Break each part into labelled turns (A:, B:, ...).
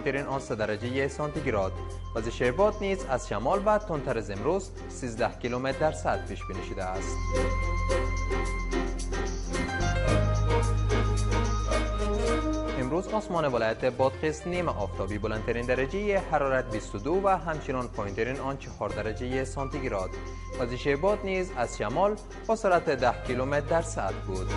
A: پایین‌ترین آن 3 درجه سانتیگراد. وزش باد نیز از شمال و تندتر از امروز 13 کیلومتر در ساعت پیش بینی شده است. امروز آسمان ولایت بادغیس نیمه آفتابی، بلندترین درجه حرارت 22 و همچنان پایین‌ترین آن 4 درجه سانتیگراد. وزش باد نیز از شمال با سرعت 10 کیلومتر در ساعت بود.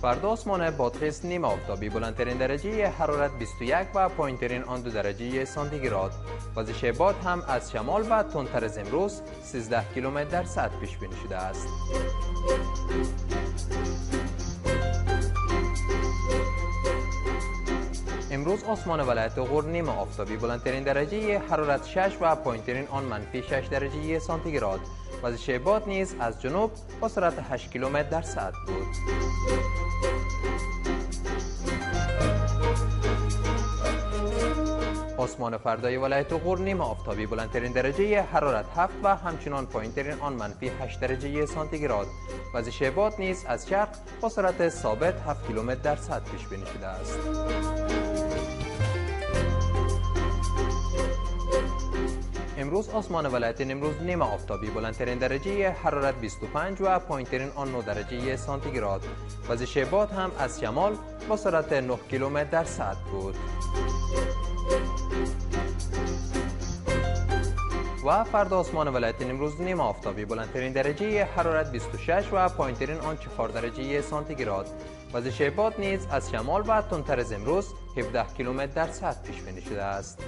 A: فردا آسمان بادغیس نیمه آفتابی، بلندترین درجه حرارت 21 و پایین‌ترین آن 2 درجه سانتیگراد. وزش باد هم از شمال و تندتر از امروز 13 کیلومتر در ساعت پیش بینی شده است. امروز آسمان ولایت غور نیمه آفتابی، بلندترین درجه حرارت 6 و پایین‌ترین آن منفی 6 درجه سانتیگراد. وزش باد نیز از جنوب با سرعت 8 کیلومتر در ساعت بود. آسمان فردای ولایت غور نیمه آفتابی، بلندترین درجه حرارت 7 و همچنان پایین‌ترین آن منفی 8 درجه سانتیگراد. وزش باد نیز از شرق با سرعت ثابت 7 کیلومتر در ساعت پیش بینی شده است. امروز آسمان ولایت نیمروز نیمه آفتابی، بلندترین درجه حرارت 25 و پایین‌ترین آن 9 درجه سانتیگراد. وزش باد هم از شمال با سرعت 9 کیلومتر در ساعت بود. و فردا آسمان ولایت نیمروز نیمه آفتابی، بلندترین درجه حرارت 26 و پایین‌ترین آن 4 درجه سانتیگراد. وزش باد نیز از شمال و تندتر از امروز 17 کیلومتر در ساعت پیش بینی شده است.